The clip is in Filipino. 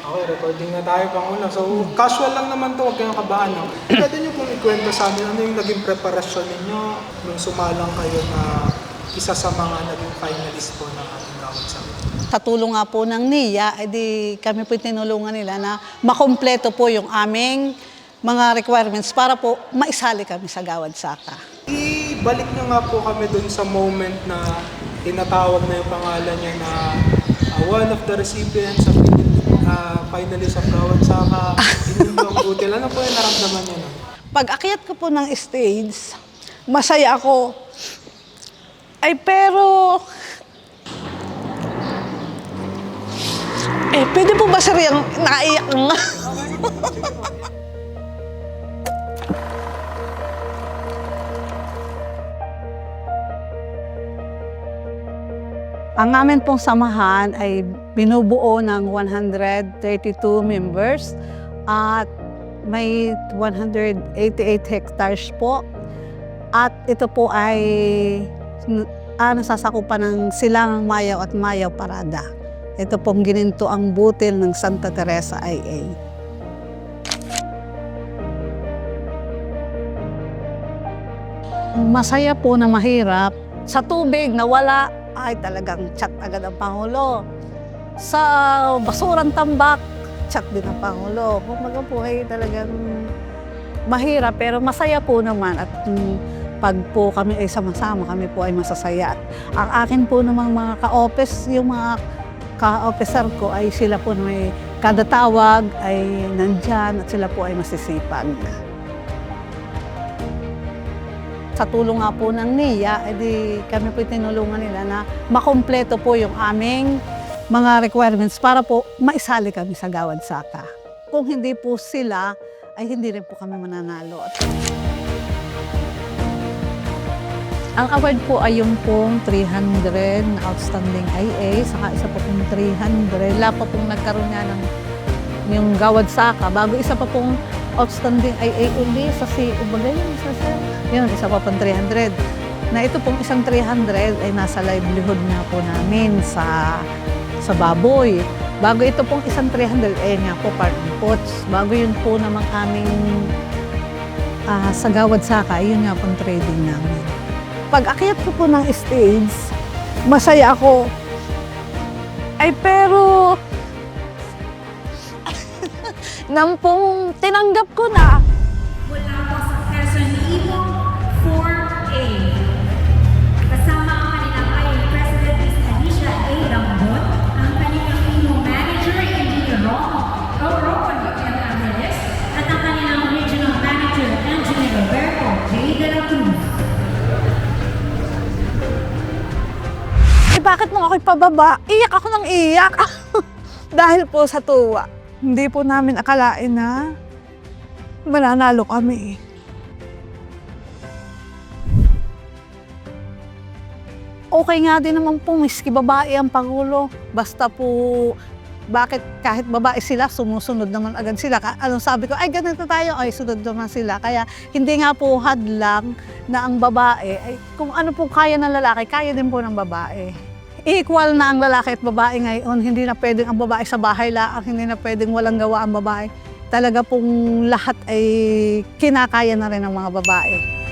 Okay, recording na tayo, Pangulo. So, casual lang naman to, huwag kayong kabahan. No? Pwede nyo pong ikwento sa amin, ano yung naging preparasyon ninyo nung sumalang kayo na isa sa mga naging finalist po ng ating Gawad sa Akin? Sa tulong nga po ng NIA, edi kami po tinulungan nila na makumpleto po yung aming mga requirements para po maisali kami sa Gawad Saka. Ibalik nyo nga po kami dun sa moment na tinatawag na yung pangalan niya na one of the recipients of finalist of Gawad Saka, Inyong Butil. Ano po yung naramdaman niyo nun? Pag akyat ko po ng stage, masaya ako. Ay pero... pwede po ba sir yung naiyak nga? Ang amin pong samahan ay binubuo ng 132 members at may 188 hectares po. At ito po ay nasasakupan ng Silangang Mayaw at Mayaw Parada. Ito pong gininto ang butil ng Santa Teresa IA. Masaya po na mahirap. Sa tubig na wala, ay talagang chat agad ang Pangulo. Sa basurang tambak, chat din ang Pangulo. Kumbaga po ay talagang mahirap pero masaya po naman at pag po kami ay sama-sama, kami po ay masasaya. Ang akin po namang mga ka-office, yung mga ka-officer ko ay sila po na may kada tawag ay nandyan at sila po ay masisipag. Sa tulong nga po ng NIA, edi kami po tinulungan nila na makumpleto po yung aming mga requirements para po maisali kami sa Gawad Saka. Kung hindi po sila, ay hindi rin po kami mananalo. Ang award po ay yung pong 300 na outstanding IA, saka isa po pong 300. Wala pa pong nagkaroon nga ng yung Gawad Saka. Bago isa pa pong outstanding IA uli sa Ubagay yun, sa sir. Yun, isa pa pong 300. Na ito pong isang 300 ay nasa livelihood nga po namin sa baboy. Bago ito pong isang 300, ay nga po part ng pots. Bago yun po namang aming sa Gawad Saka, yun nga pong trading namin. Pag akyat ko po ng stage, masaya ako. Ay pero, nang pong tinanggap ko na. Mula po sa Quezon Imo 4A. Kasama ang kanilang IA President Ms. Alicia A. Lambot, ang kanilang Imo Manager, Engineer Roman M. Aviles, at ang kanilang Regional Manager, Engineer Roberto J. De La Cruz. Bakit nung ako'y pababa, iyak ako ng iyak. Dahil po sa tuwa. Hindi po namin akalain na mananalo kami. Okay nga din naman po, miski babae ang Pangulo. Basta po, bakit kahit babae sila, sumusunod naman agad sila. Anong sabi ko, ay ganito tayo, ay sunod naman sila. Kaya hindi nga po hadlang na ang babae, ay, kung ano po kaya ng lalaki, kaya din po ng babae. Equal na ang lalaki at babae ngayon. Hindi na pwedeng ang babae sa bahay lang, hindi na pwedeng walang gawa ang babae. Talaga pong lahat ay kinakaya na rin ng mga babae.